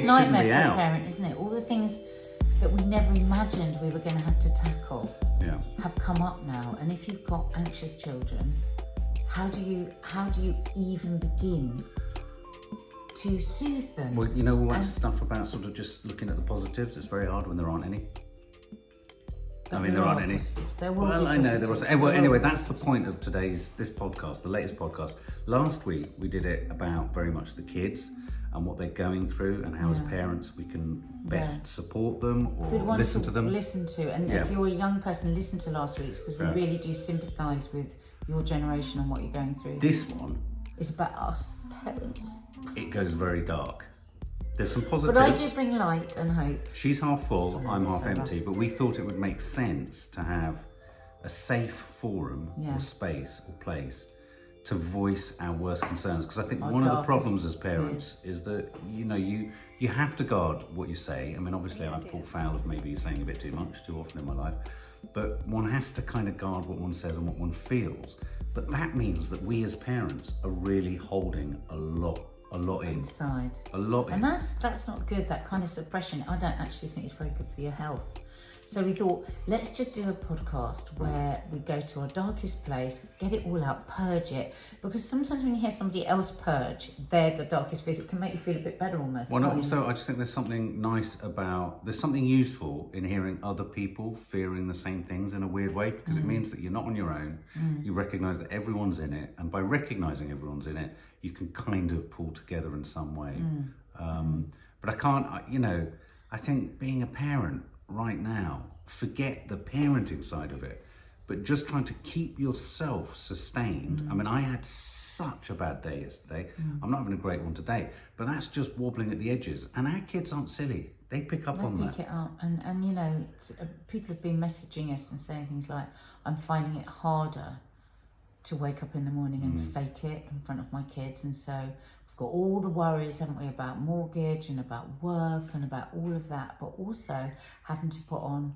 kids shouldn't be out. Parent, isn't it? All the things that we never imagined we were going to have to tackle have come up now. And if you've got anxious children, how do you even begin to soothe them? Well, you know all that stuff about sort of just looking at the positives. It's very hard when there aren't any. I mean, there aren't any. Well, I know there was. Well, anyway, that's the point of this podcast, the latest podcast. Last week we did it about very much the kids and what they're going through, and how as parents we can best support them or listen to them. Listen to, and if you're a young person, listen to last week's, because we really do sympathise with your generation and what you're going through. This one is about us parents. It goes very dark. There's some positives. But I do bring light and hope. She's half full, I'm half empty, but we thought it would make sense to have a safe forum or space or place to voice our worst concerns. Because I think one of the problems as parents is that, you know, you have to guard what you say. I mean, obviously I've fallen foul of maybe saying a bit too much too often in my life, but one has to kind of guard what one says and what one feels. But that means that we as parents are really holding a lot inside. A lot. And that's not good, that kind of suppression. I don't actually think it's very good for your health. So we thought, let's just do a podcast where we go to our darkest place, get it all out, purge it. Because sometimes when you hear somebody else purge their darkest fears, it can make you feel a bit better almost. Well, also, I just think there's something nice there's something useful in hearing other people fearing the same things in a weird way, because it means that you're not on your own. You recognise that everyone's in it. And by recognising everyone's in it, you can kind of pull together in some way. But I think being a parent right now, forget the parenting side of it, but just trying to keep yourself sustained. I mean, I had such a bad day yesterday. I'm not having a great one today, but that's just wobbling at the edges. And our kids aren't silly. They pick up on that. They pick it up. And you know, people have been messaging us and saying things like, I'm finding it harder to wake up in the morning and fake it in front of my kids. And so we've got all the worries, haven't we, about mortgage and about work and about all of that, but also having to put on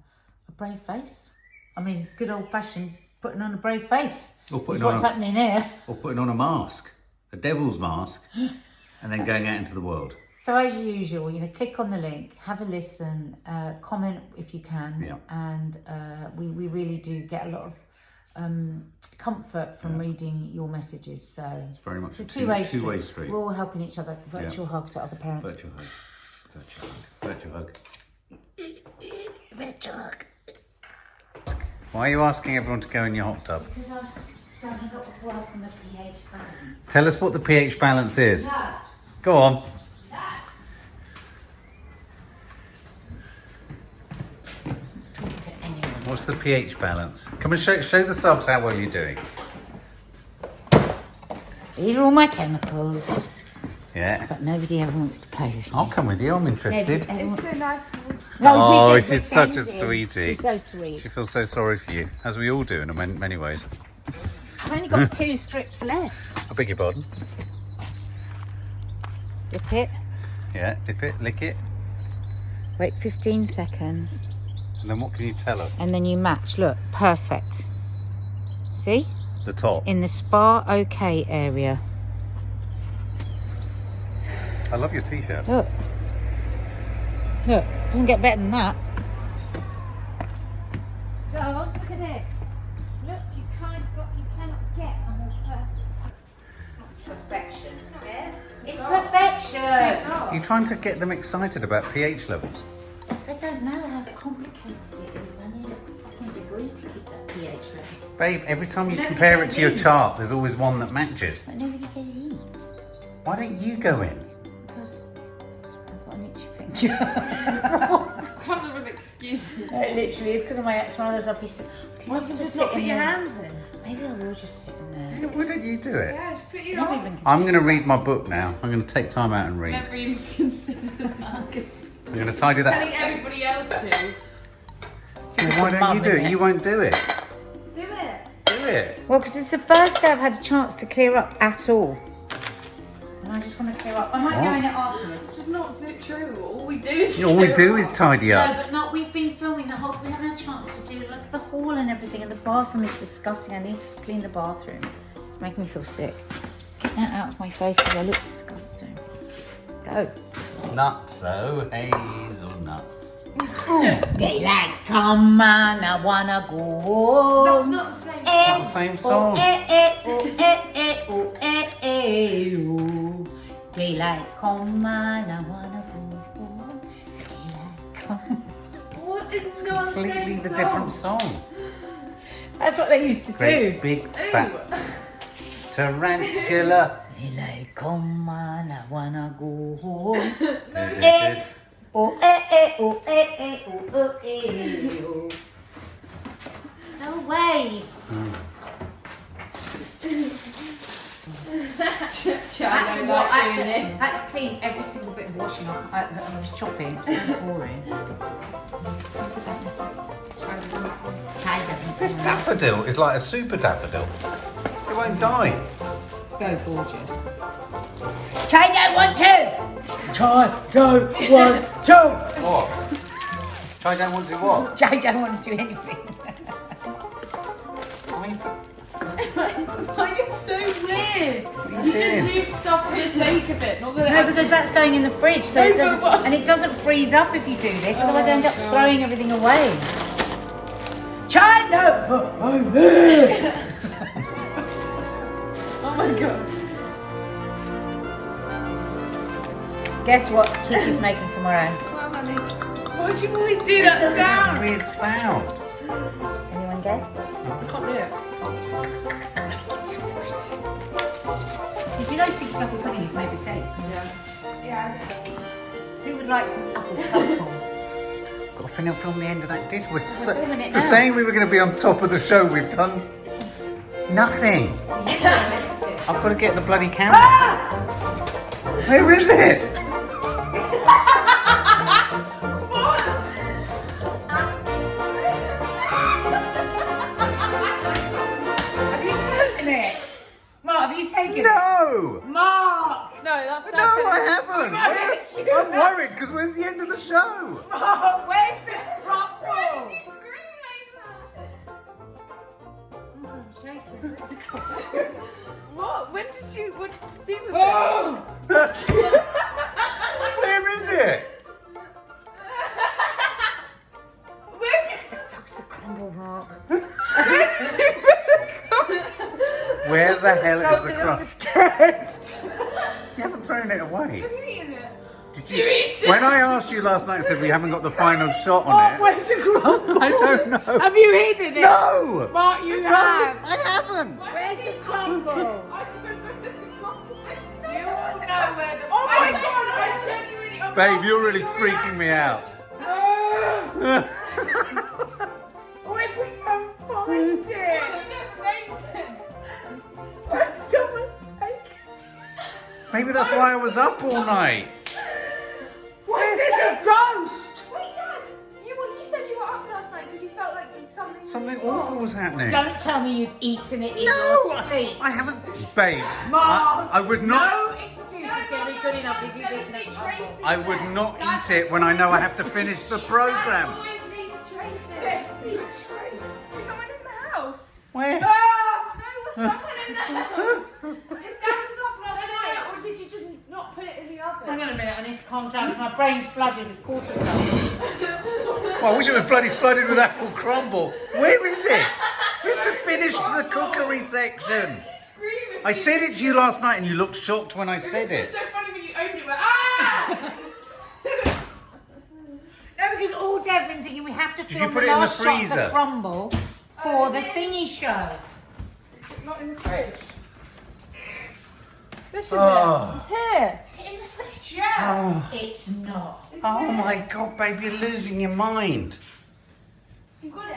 a brave face. I mean, good old fashioned putting on a brave face is what's happening here. Or putting on a mask, a devil's mask, and then going out into the world. So as usual, you know, click on the link, have a listen, comment if you can, and we really do get a lot of comfort from reading your messages. So it's very much a two-way street. We're all helping each other. Virtual hug to other parents. Virtual hug. Virtual hug. Virtual hug. Why are you asking everyone to go in your hot tub? Because I've done a lot of work on the pH balance. Tell us what the pH balance is. No. Go on. No. What's the pH balance? Come and show the subs how well you're doing. These are all my chemicals. Yeah. But nobody ever wants to play with me. I'll come with you, I'm interested. It's so nice. Oh, she's such a sweetie. She's so sweet. She feels so sorry for you, as we all do in many ways. I've only got 2 strips left. I beg your pardon. Dip it. Yeah, dip it, lick it. Wait 15 seconds. And then what can you tell us? And then you match. Look, perfect. See? The top. It's in the spa OK area. I love your t-shirt. Look. Look, doesn't get better than that. Girls, look at this. Look, you cannot get a more perfect. It's not perfection, yeah? It's perfection. You're trying to get them excited about pH levels. They don't know how complicated it is. I need a fucking degree to keep that pH levels. Babe, every time you compare it to your chart, there's always one that matches. But nobody goes in. Why don't you go in? Because I've got an itchy finger. Kind of an excuse. It literally is because of my ex. One of those I'll be Why don't you just not put your hands in? Maybe I will just sit in there. Yeah, why don't you do it? Yeah, just put your Never arm. even I'm going to read my book now. I'm going to take time out and read. Never even considered that. I'm going to tidy that. Telling everybody else to. Well, why don't you do it? You won't do it. Do it. Do it. Well, because it's the first day I've had a chance to clear up at all. And I just want to clear up. I might go in it afterwards. It's just not true. All we do is All we do is tidy up. No, but not. We've been filming the whole. We haven't had a chance to do like the hall and everything, and the bathroom is disgusting. I need to clean the bathroom. It's making me feel sick. Get that out of my face because I look disgusting. Go. Nutso hazelnuts. Daylight come and I wanna go home. That's not the same. Not the same song. Daylight come and I wanna go home. Daylight come. What is not the Completely same the song? different song. That's what they used to Great do. big Ooh. fat tarantula. Daylight come and I wanna go home. Eh. Oh, oh. No way. I don't like doing this. had to clean every single bit of washing off that I was chopping. It's so boring. This daffodil is like a super daffodil. It won't die. So gorgeous. Chai don't want to. Chai don't want to. What? Chai don't want to do what? Chai don't want to do anything. Why you put- You're so weird. What are You you just doing? move stuff for the sake of it, not that it No, because that's going in the fridge, so it doesn't, and it doesn't freeze up if you do this. Otherwise, I end up throwing everything away. Chai, no. Oh my god. Guess what? Kiki's making tomorrow. Why do you always do that sound? Weird sound. Anyone guess? I can't do it. Did you know sticky toffee pudding is made with dates? Yeah. Who would like some apple crumble? Got to film the end of that, did we? filming it For now. saying we were going to be on top of the show, we've done nothing. I've got to get the bloody camera. Where is it? Have you taken it? Mark, have you taken it? No! Mark! No, that's No, I haven't. Yes, you I'm worried because where's the end of the show? Mark, where's the crumble? scream like I'm shaking. Where's the crumble? What? What did you do with Oh! Where is it? Where the fuck's the crumble, Mark? Where the hell is the I'm crumb? scared. You haven't thrown it away. Have you eaten it? Did you? When I asked you last night and said we haven't got the final shot on Mark, it, where's the crumble? I don't know. Have you hidden it? No! Mark, you No, have. I haven't. Where's the crumble? I don't know You all know where the Oh my god, I genuinely... Babe, you're really freaking me out. Oh, what if we don't find it? What if someone take it? Maybe that's why I was up all night. What if there's a ghost? Wait, Dad! You said you were up last night because you felt like something... Something awful was happening. Don't tell me you've eaten it in No, your sleep. I haven't. Babe, Mom, I would not. No excuse is going to be good enough if you've eaten it. I would not eat it when I know I have to finish the program. always leaves traces. Was someone in the house? Where? No, was someone in the house? If Dad was up last night, or did you just not put it in the oven? Hang on a minute, I need to calm down because my brain's flooded with cortisol. Well, I wish it was bloody flooded with apple crumble. Where is it? We have to finish the cookery section. Screaming. I said it to you last night and you looked shocked when I said It's it. so funny when you open it, went, ah! No, because all day I've been thinking we have to Did film you put the it in the last shot of freezer? the crumble for the thingy show. Not in the fridge. This is Oh. it. It's here. Is it in the fridge? Yeah. It's not. Oh my god, babe, you're losing your mind. You got it.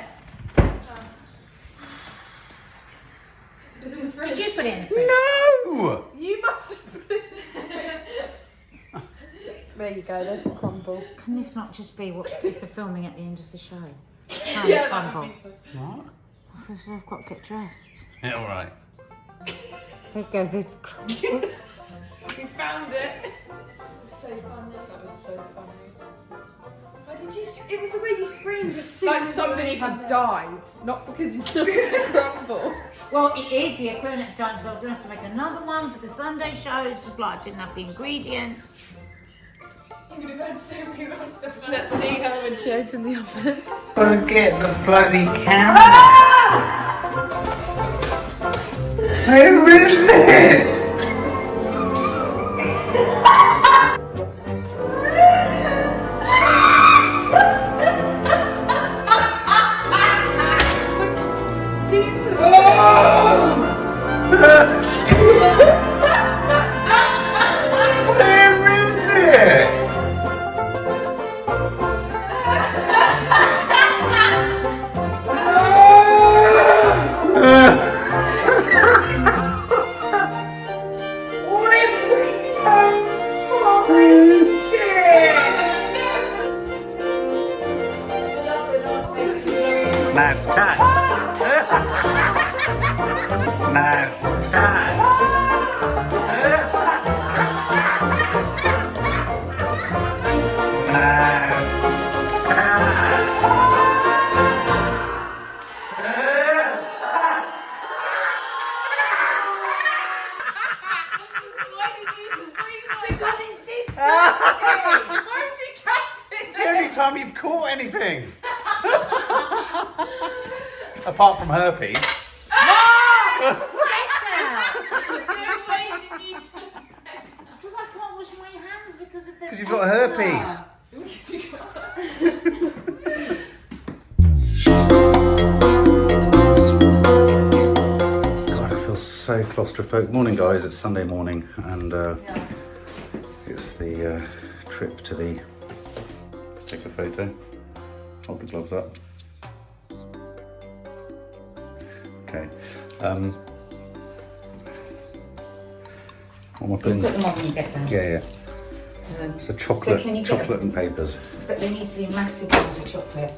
It's in the fridge. Did you put it in the fridge? No! You must have put it in. There you go, there's a crumble. Can this not just be what is the filming at the end of the show? Yeah, Crumble. What? I've got to get dressed. Yeah, alright. There goes this crumble. We found it. That was so funny. That was so funny. Why did you? It was the way you screamed. As soon like somebody had died, not because it's supposed to crumble. Well, it is the equivalent of dying because I was going to have to make another one for the Sunday show. It's just like I didn't have the ingredients. You would have had so many more stuff. Let's see her when she opened the oven. Forget the bloody camera! Where is it? Nad's cat. Nad's cat. Nad's cat. Because it's disgusting. Why did you catch it? It's the only time you've caught anything. Apart from herpes. Get out! No way did you just say that. Because I can't wash my hands because of the. Because you've got herpes. God, I feel so claustrophobic. Morning, guys. It's Sunday morning, and it's the trip to the. Take a photo. Hold the gloves up. Okay. What am I putting? Put them on when you get down. Yeah. It's a chocolate, can you get chocolate and papers. But there needs to be massive ones of chocolate.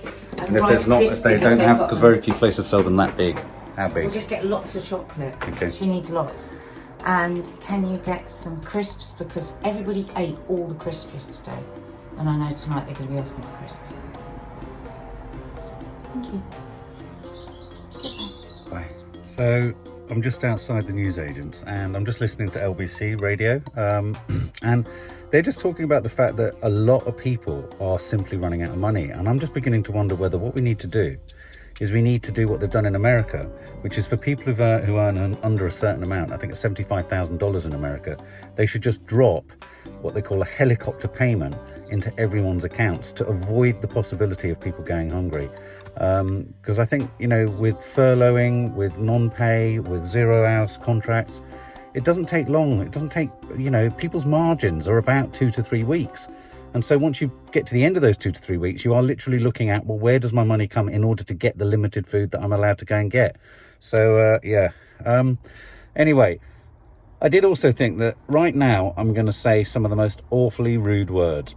And if there's not, if they don't have, because very few places sell them that big. How big? We'll just get lots of chocolate. Okay. She needs lots. And can you get some crisps? Because everybody ate all the crisps yesterday. And I know tonight they're going to be asking for crisps. Thank you. Bye. So I'm just outside the newsagents and I'm just listening to LBC radio, and they're just talking about the fact that a lot of people are simply running out of money, and I'm just beginning to wonder whether what we need to do is we need to do what they've done in America, which is for people who earn under a certain amount, I think it's $75,000 in America, they should just drop what they call a helicopter payment into everyone's accounts to avoid the possibility of people going hungry. Because I think, you know, with furloughing, with non-pay, with 0 hours contracts, it doesn't take long. It doesn't take, you know, people's margins are about 2 to 3 weeks. And so once you get to the end of those 2 to 3 weeks, you are literally looking at, well, where does my money come in order to get the limited food that I'm allowed to go and get? So, yeah. Anyway, I did also think that right now I'm going to say some of the most awfully rude words.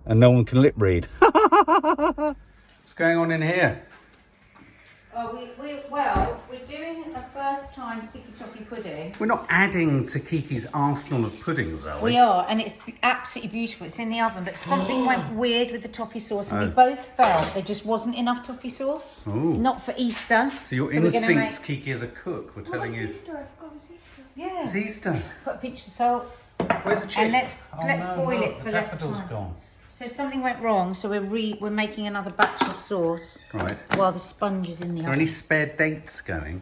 And no one can lip read. What's going on in here? Oh, we're doing the first time sticky toffee pudding. We're not adding to Kiki's arsenal of puddings, are we? We are, and it's absolutely beautiful. It's in the oven, but something went weird with the toffee sauce, and we both felt there just wasn't enough toffee sauce. Ooh. Not for Easter. So your instincts, Kiki, as a cook, were telling you... Easter? I forgot it was Easter. Yeah. It's Easter. Put a pinch of salt. Where's the chick? And let's no, boil look, it for the less daffodil's time. gone. So something went wrong, so we're making another batch of sauce Right. while the sponge is in the Are there oven. any spare dates going?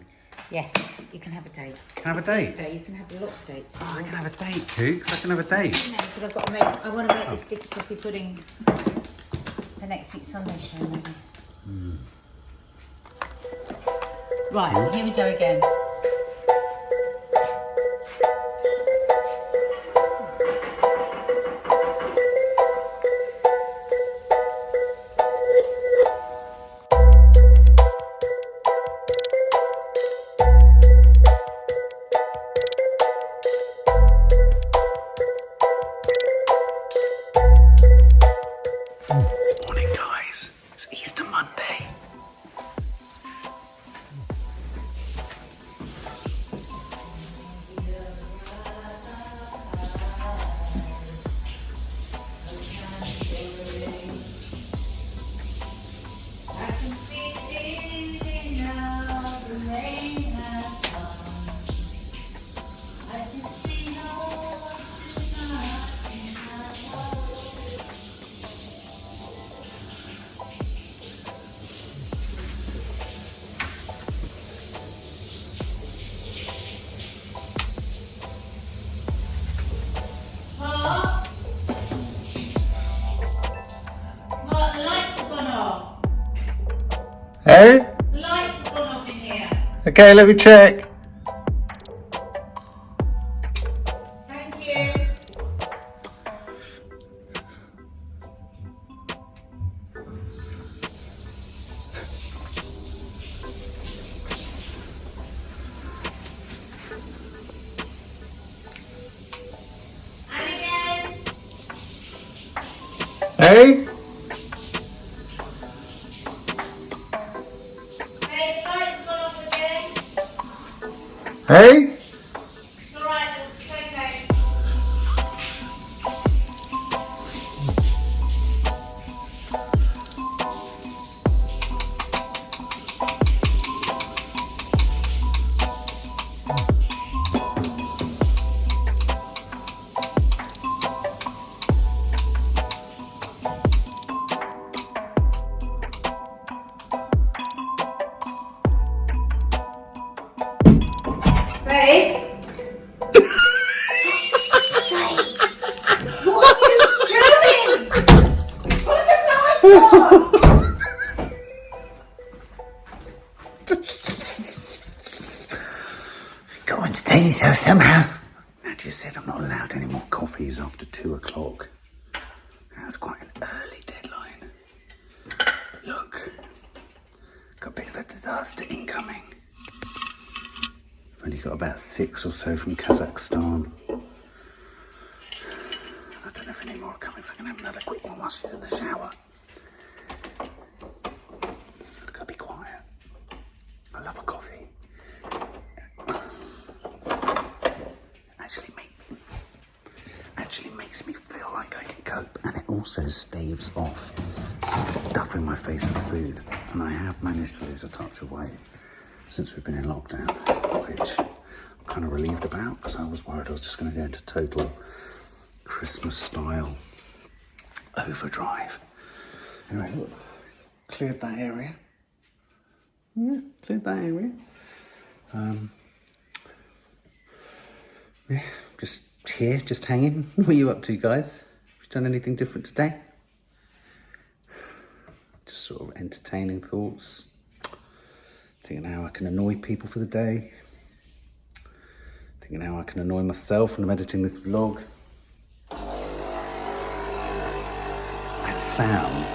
Yes, you can have a date. Can I have a It's date? Easter, you can have a lot of dates. Oh, I can have a date, Kooks. I can have a date. Because I've got to make. I want to make the sticky toffee pudding for next week's Sunday show. Maybe. Right, here we go again. Morning, guys. It's Easter Monday. I can Hey? The lights have gone off in here. Okay, let me check. Thank you. And again. Hey? Hey, the lights have gone off again. Hey? It's alright, it's okay. Babe? What are you doing? Put the lights on! Got to entertain yourself somehow. Nadia said I'm not allowed any more coffees after 2 o'clock. That's quite an early deadline. But look, got a bit of a disaster incoming. I've only got about 6 or so from Kazakhstan. I don't know if any more are coming, so I can have another quick one while she's in the shower. I've got to be quiet. I love a coffee. Actually makes me feel like I can cope, and it also staves off stuffing my face with food. And I have managed to lose a touch of weight since we've been in lockdown, which I'm kind of relieved about, because I was worried I was just going to go into total Christmas style overdrive. Anyway, look, cleared that area. Yeah, cleared that area. Yeah, just here, just hanging. What are you up to, guys? Have you done anything different today? Just sort of entertaining thoughts. Thinking how I can annoy people for the day. Thinking how I can annoy myself when I'm editing this vlog. That sound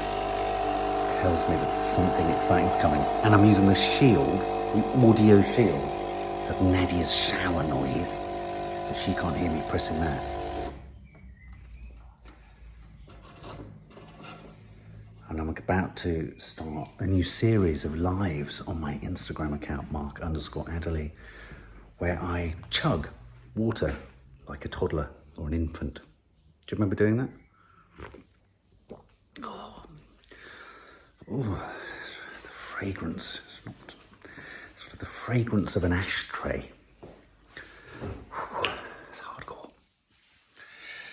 tells me that something exciting's coming. And I'm using the shield, the audio shield of Nadia's shower noise. So she can't hear me pressing that. And I'm about to start a new series of lives on my Instagram account, Mark_Adderley, where I chug water like a toddler or an infant. Do you remember doing that? Oh, the fragrance. It's not sort of the fragrance of an ashtray. It's hardcore.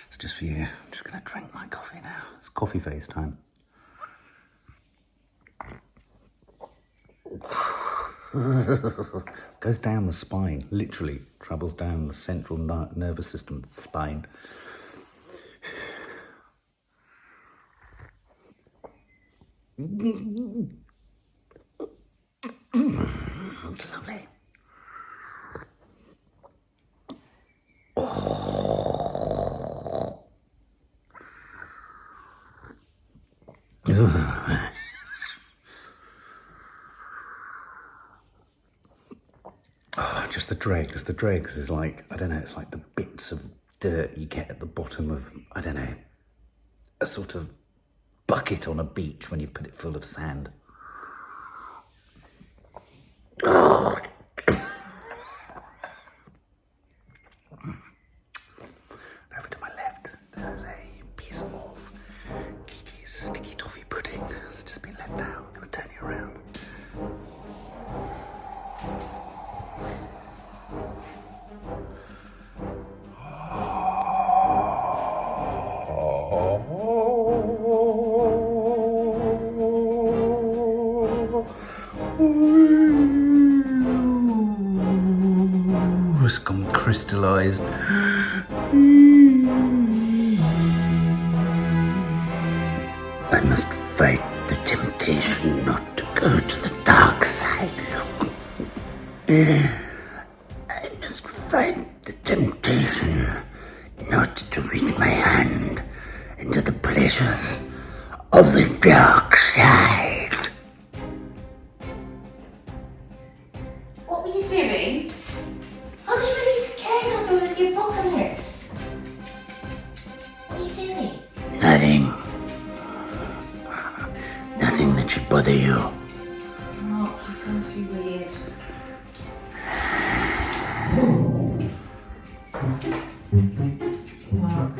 It's just for you. I'm just going to drink my coffee now. It's coffee face time. Goes down the spine, literally travels down the central nervous system, spine. It's lovely. Just the dregs. The dregs is like, I don't know, it's like the bits of dirt you get at the bottom of, I don't know, a sort of bucket on a beach when you've put it full of sand. Over to my left, there's a piece of Kiki's sticky toffee pudding. It's just been left out. I'm going to turn you around. It's gone crystallized. I must fight the temptation not to go to the dark side. I must fight the temptation not to reach my hand into the pleasures of the dark side. What were you doing? I was really scared. I thought it was the apocalypse. What are you doing? Nothing. Nothing that should bother you. Mark, you've gone too weird. Mark.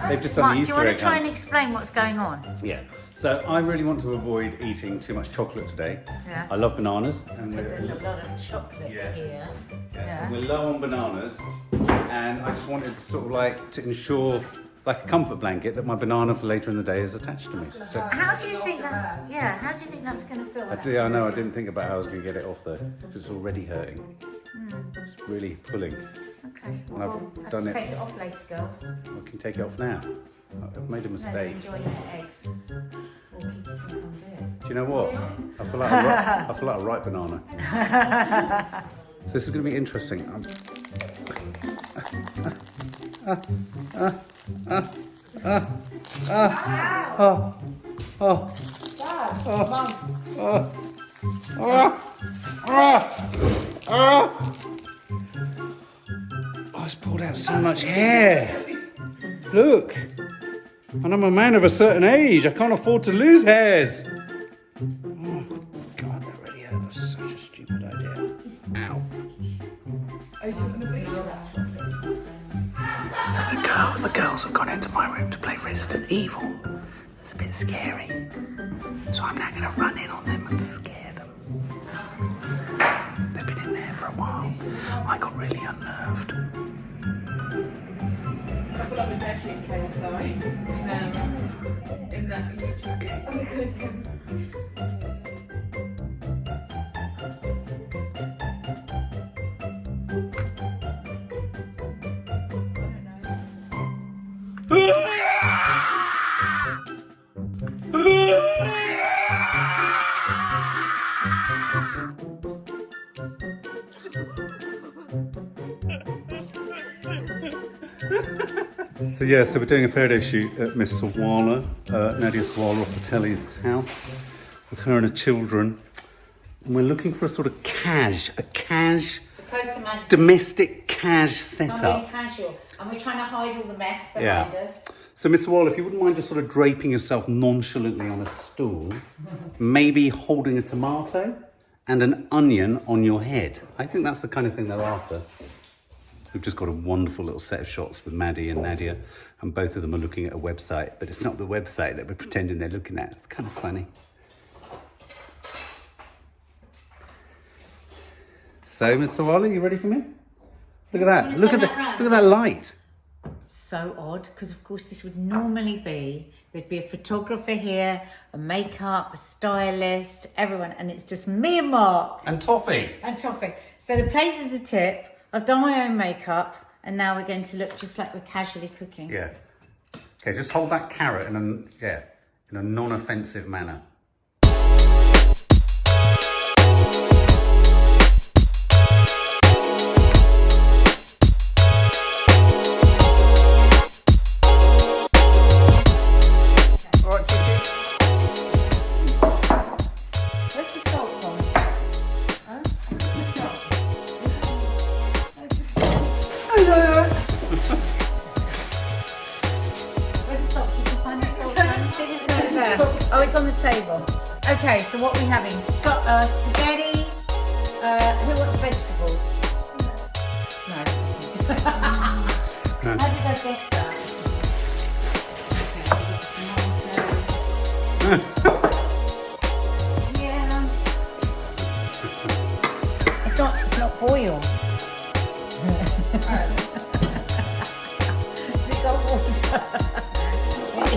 They've just done Mark, the do you Easter want egg to try hunt. and explain what's going on? Yeah. So I really want to avoid eating too much chocolate today. Yeah. I love bananas. And Because there's a lot of chocolate here. Yeah. We're low on bananas, and I just wanted sort of like to ensure, like a comfort blanket, that my banana for later in the day is attached to me. So, How do you think that's? Yeah. How do you think that's going to feel? I know. I didn't think about how I was going to get it off though, because it's already hurting. It's really pulling. Okay. And Well, I've have done to it. take it off later, girls. I can take it off now. I've made a No, mistake. enjoy your eggs. Or keep this thing on there. Do you know what? I feel like a ripe banana. So this is going to be interesting. Oh, it's pulled out so much hair. Look. And I'm a man of a certain age. I can't afford to lose hairs. Oh, God, that really hurt. That was such a stupid idea. Ow. So the girls have gone into my room to play Resident Evil. It's a bit scary. So I'm now going to run in on them and scare them. They've been in there for a while. I got really unnerved. I put up a dash in KSI in that YouTube. Oh my goodness. So we're doing a Faraday shoot at Miss Sawalha, Nadia Sawalha-Adderleys' house, with her and her children. And we're looking for a sort of domestic cash setup. Casual, and we're trying to hide all the mess behind Yeah. us. So Miss Sawalha, if you wouldn't mind just sort of draping yourself nonchalantly on a stool, maybe holding a tomato and an onion on your head. I think that's the kind of thing they're after. We've just got a wonderful little set of shots with Maddie and Nadia, and both of them are looking at a website, but it's not the website that we're pretending they're looking at. It's kind of funny. So, Miss Sawalha, you ready for me? Look at that. Look at that light. So odd, because of course this would normally be, there'd be a photographer here, a makeup, a stylist, everyone, and it's just me and Mark. And toffee. And Toffee. So the place is a tip. I've done my own makeup, and now we're going to look just like we're casually cooking. Yeah. Okay, just hold that carrot in a non-offensive manner. Where's the salt from? Huh? Where's the salt? Can you find the salt? See if it's over there. Yeah. Oh, it's on the table. Okay, so what are we having? Spaghetti. Who wants vegetables? No. How did I guess that? Yeah. It's not boiled. Has it got water?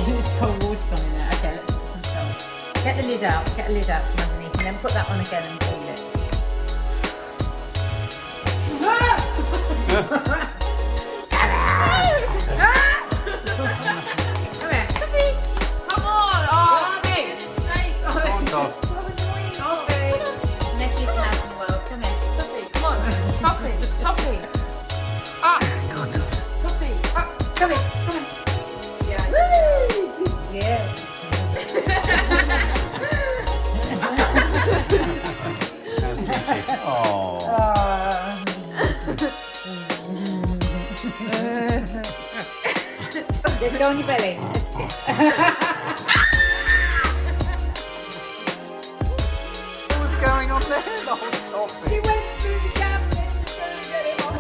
It's got water gone in there. Okay, let's put some salt. Get the lid out from underneath, and then put that on again and boil it. Go on your belly. What's going on there? The whole topic. She went through the cabinet and trying to get it off.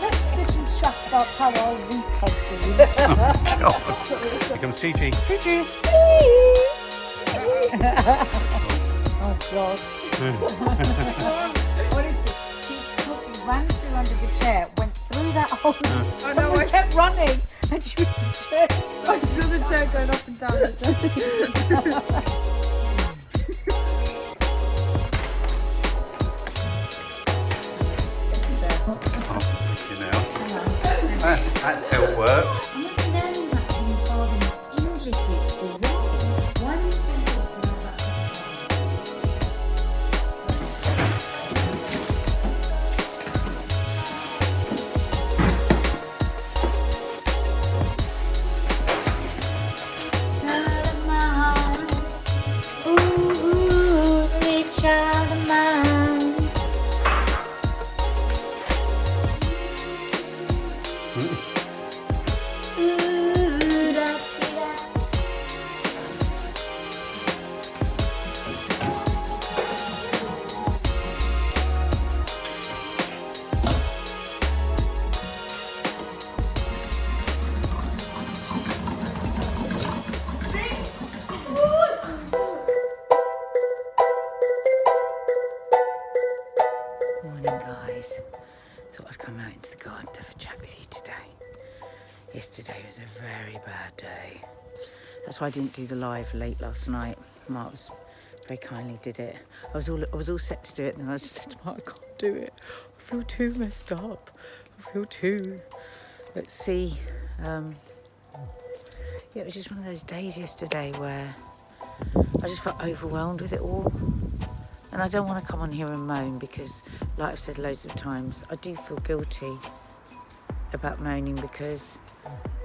Let's sit and chat about how our week has been. Here comes Chi-Chi. Chi-Chi. Oh, God. What is this? She ran through under the chair, went through that hole, and kept running, and she was the chair. I saw the chair going up and down. That tilt worked. I'm not learning that from your father's English school. Why are you saying ooh, sweet child of mine. Thought I'd come out into the garden to have a chat with you today. Yesterday was a very bad day. That's why I didn't do the live late last night. Mark was very kindly did it. I was all set to do it, and then I just said to Mark, I can't do it. I feel too messed up. I feel too. Let's see. Yeah, it was just one of those days yesterday where I just felt overwhelmed with it all. And I don't want to come on here and moan because, like I've said loads of times, I do feel guilty about moaning because,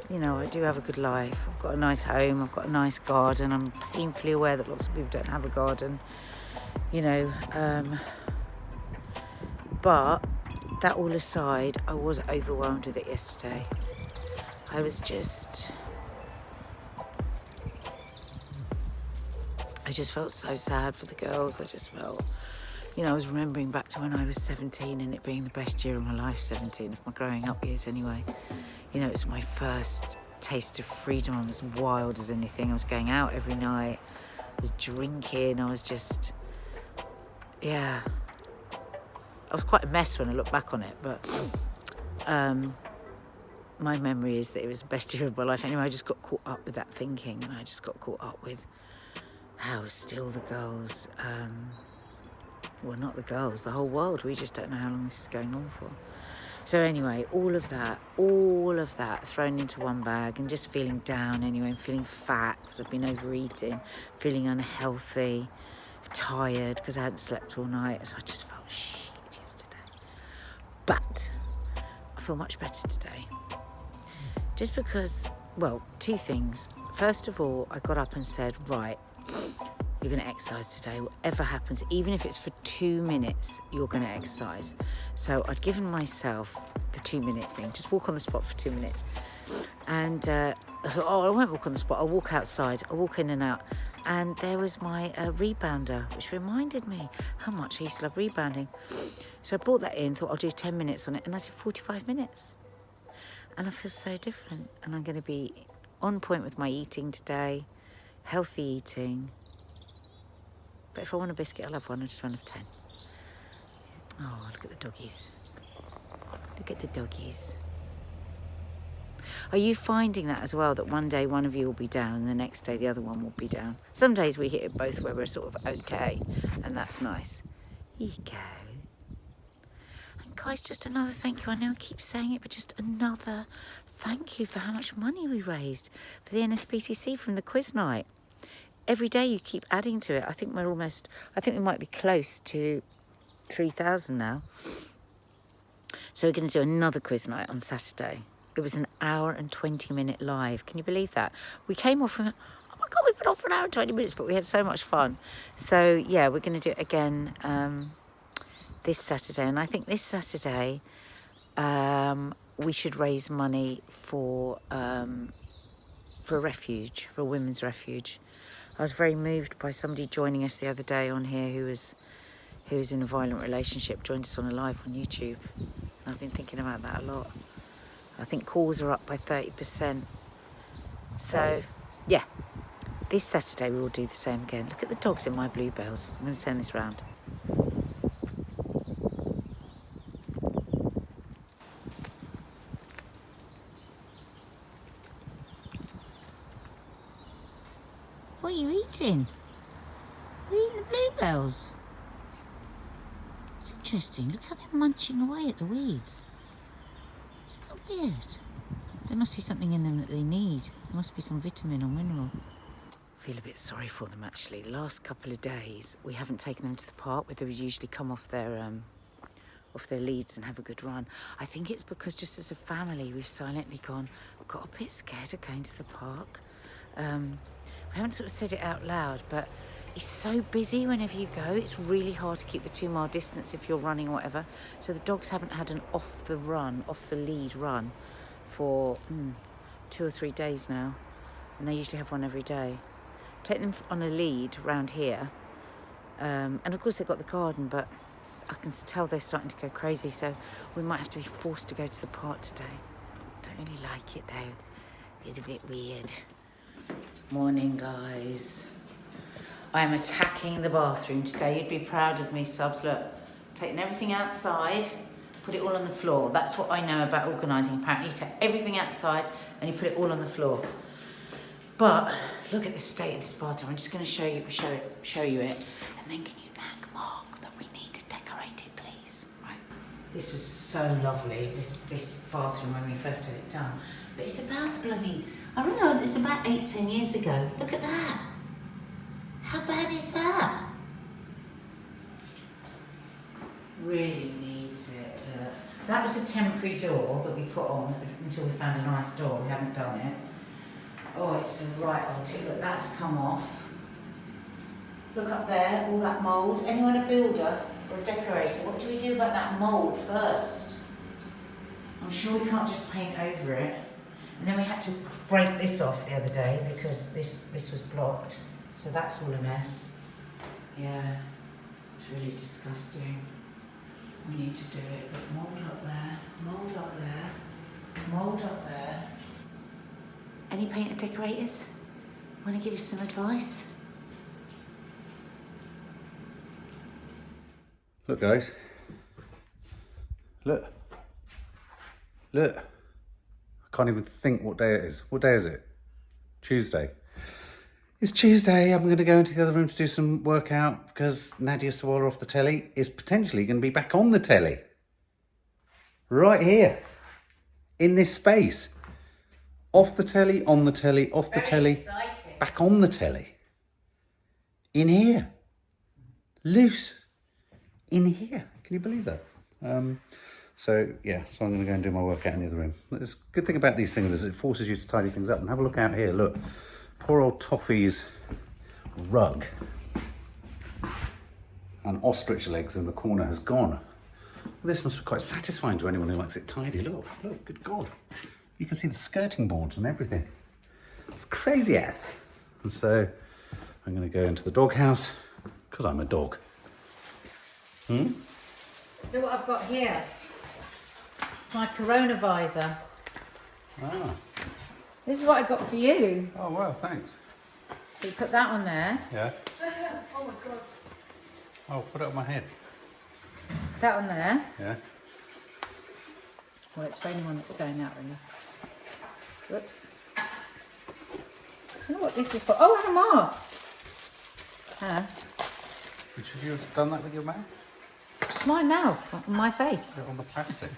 you know, I do have a good life. I've got a nice home, I've got a nice garden. I'm painfully aware that lots of people don't have a garden, you know. But that all aside, I was overwhelmed with it yesterday. I just felt so sad for the girls. I just felt, you know, I was remembering back to when I was 17 and it being the best year of my life, 17 of my growing up years anyway. You know, it was my first taste of freedom. I was wild as anything. I was going out every night. I was drinking. I was just, yeah. I was quite a mess when I look back on it, but my memory is that it was the best year of my life. Anyway, I just got caught up with that thinking, and I just got caught up with how still the girls, well, not the girls, the whole world, we just don't know how long this is going on for. So anyway, all of that thrown into one bag and just feeling down anyway, and feeling fat because I've been overeating, feeling unhealthy, tired because I hadn't slept all night, so I just felt shit yesterday. But I feel much better today. Just because, well, two things. First of all, I got up and said, right, you're going to exercise today. Whatever happens, even if it's for 2 minutes, you're going to exercise. So I'd given myself the 2-minute thing. Just walk on the spot for 2 minutes. And I thought, oh, I won't walk on the spot. I'll walk outside. I'll walk in and out. And there was my rebounder, which reminded me how much I used to love rebounding. So I brought that in, thought I'll do 10 minutes on it, and I did 45 minutes. And I feel so different. And I'm going to be on point with my eating today, healthy eating. But if I want a biscuit, I'll have one. I just one of 10. Oh, look at the doggies. Look at the doggies. Are you finding that as well, that one day one of you will be down and the next day the other one will be down? Some days we hit it both where we're sort of okay, and that's nice. Here you go. And guys, just another thank you. I know I keep saying it, but just another thank you for how much money we raised for the NSPTC from the quiz night. Every day you keep adding to it. I think we might be close to 3,000 now. So we're going to do another quiz night on Saturday. It was an hour and 20-minute live. Can you believe that? We came off from, oh my God, we've been off for an hour and 20 minutes, but we had so much fun. So yeah, we're going to do it again this Saturday. And I think this Saturday we should raise money for a refuge, for a women's refuge. I was very moved by somebody joining us the other day on here who was in a violent relationship, joined us on a live on YouTube. I've been thinking about that a lot. I think calls are up by 30%. So, yeah, this Saturday we will do the same again. Look at the dogs in my bluebells. I'm going to turn this round. What are you eating? You're eating the bluebells. It's interesting. Look how they're munching away at the weeds. Isn't that weird? There must be something in them that they need. There must be some vitamin or mineral. I feel a bit sorry for them, actually. The last couple of days, we haven't taken them to the park where they would usually come off their leads and have a good run. I think it's because just as a family, we've silently got a bit scared of going to the park. I haven't sort of said it out loud, but it's so busy whenever you go. It's really hard to keep the 2-mile distance if you're running or whatever. So the dogs haven't had an off the lead run for 2 or 3 days now. And they usually have one every day. Take them on a lead round here. And of course they've got the garden, but I can tell they're starting to go crazy. So we might have to be forced to go to the park today. Don't really like it though. It's a bit weird. Morning, guys. I'm attacking the bathroom today. You'd be proud of me, subs. Look, taking everything outside, put it all on the floor. That's what I know about organising. Apparently, you take everything outside and you put it all on the floor. But look at the state of this bathroom. I'm just going to show you it, and then can you nag Mark that we need to decorate it, please? Right. This was so lovely. This bathroom when we first had it done, but it's about bloody. I realised it's about 8-10 years ago. Look at that. How bad is that? Really needs it. That was a temporary door that we put on until we found a nice door. We haven't done it. Oh, it's a right old tip. Look, that's come off. Look up there, all that mould. Anyone a builder or a decorator? What do we do about that mould first? I'm sure we can't just paint over it. And then we had to break this off the other day because this was blocked. So that's all a mess. Yeah, it's really disgusting. We need to do it, but mould up there, mould up there, mould up there. Any painter decorators? Want to give us some advice? Look, guys. Look. Look. I can't even think what day it is. What day is it? Tuesday. It's Tuesday. I'm going to go into the other room to do some workout because Nadia Sawalha off the telly is potentially going to be back on the telly. Right here. In this space. Off the telly, on the telly, off the telly, exciting. Back on the telly. In here. Loose. In here. Can you believe that? So yeah, so I'm going to go and do my workout in the other room. The good thing about these things is it forces you to tidy things up. And have a look out here, look. Poor old Toffee's rug and ostrich legs in the corner has gone. This must be quite satisfying to anyone who likes it tidy. Look, good God. You can see the skirting boards and everything. It's crazy ass. And so I'm going to go into the doghouse because I'm a dog. Look what I've got here. It's my corona visor. Ah. This is what I got for you. Oh, wow, thanks. So you put that on there. Yeah. Oh my god. Oh, put it on my head. That on there. Yeah. Well, it's for anyone that's going out, really. Whoops. I don't know what this is for. Oh, and a mask. Huh? Should you have done that with your mouth? It's my mouth, on my face. Put it on the plastic.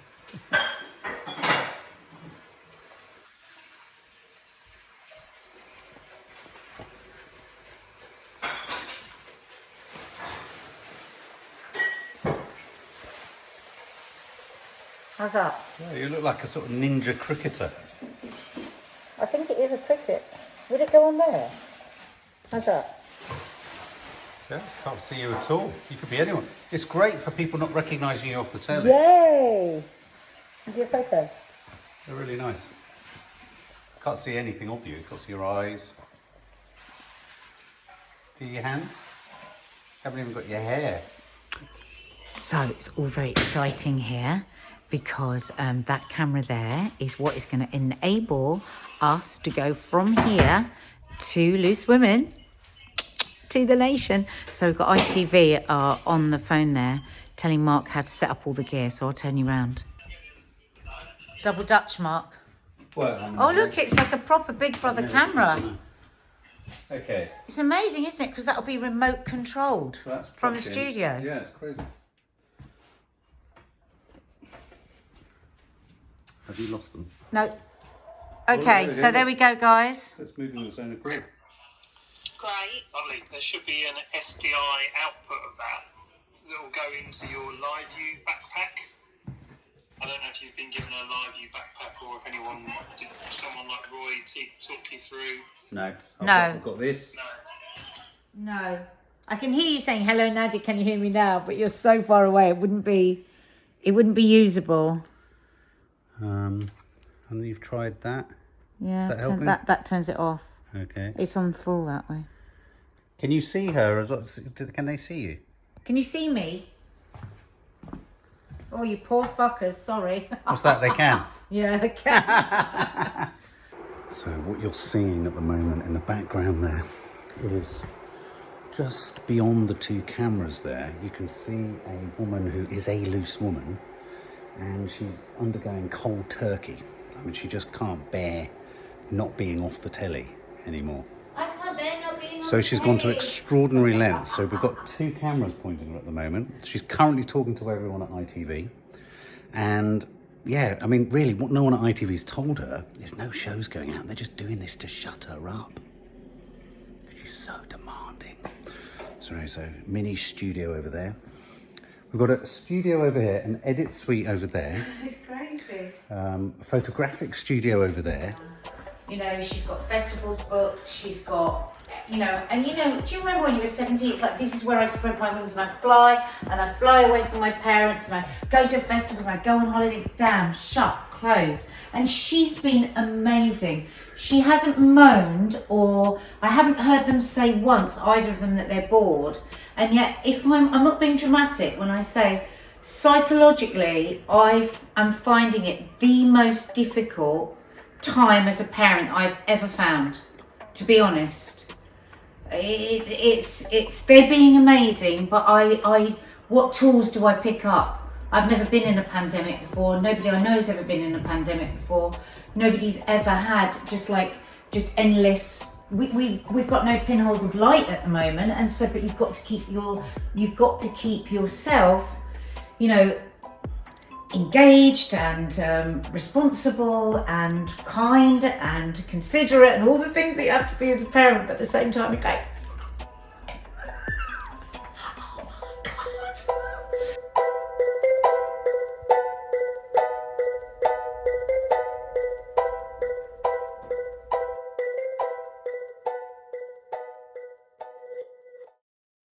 How's that? Yeah, you look like a sort of ninja cricketer. I think it is a cricket. Would it go on there? How's that? Yeah, can't see you at all. You could be anyone. It's great for people not recognising you off the telly. Yay! Is your photo? They're really nice. Can't see anything of you. Can't see your eyes. See your hands? Haven't even got your hair. So it's all very exciting here because that camera there is what is going to enable us to go from here to Loose Women to the nation. So we've got ITV on the phone there telling Mark how to set up all the gear. So I'll turn you round. Double Dutch, Mark. Well, Oh, look, it's like a proper Big Brother camera. Okay. It's amazing, isn't it? Because that'll be remote controlled from the studio. Yeah, it's crazy. Have you lost them? No. Okay, so there we go, guys. Let's move in the zone of group. Great. Lovely. There should be an SDI output of that will go into your LiveView backpack. I don't know if you've been given a LiveView backpack or if someone like Roy talk you through. No. I've got this. No. I can hear you saying, hello, Nadia, can you hear me now? But you're so far away, it wouldn't be usable. And you've tried that? Yeah, Is that turns it off. Okay. It's on full that way. Can you see her as well? Can they see you? Can you see me? Oh, you poor fuckers, sorry. What's that? They can? Yeah, they can. So what you're seeing at the moment in the background there is just beyond the two cameras there. You can see a woman who is a loose woman and she's undergoing cold turkey. I mean, she just can't bear not being off the telly anymore. I can't bear not being So she's gone to extraordinary lengths. So we've got two cameras pointing at her at the moment. She's currently talking to everyone at ITV. And yeah, I mean, really, what no one at ITV's told her is no shows going out. They're just doing this to shut her up. She's so demanding. So mini studio over there. We've got a studio over here, an edit suite over there. It's crazy. A photographic studio over there. You know, she's got festivals booked, she's got, do you remember when you were 17, it's like, this is where I spread my wings and I fly away from my parents and I go to festivals and I go on holiday, damn, shut, close. And she's been amazing. She hasn't moaned or I haven't heard them say once, either of them, that they're bored. And yet, I'm not being dramatic when I say, psychologically, I'm finding it the most difficult time as a parent I've ever found, to be honest. It's they're being amazing, but what tools do I pick up? I've never been in a pandemic before. Nobody I know has ever been in a pandemic before. Nobody's ever had just endless. We've got no pinholes of light at the moment, and so but you've got to keep yourself, engaged and responsible and kind and considerate and all the things that you have to be as a parent, but at the same time, okay,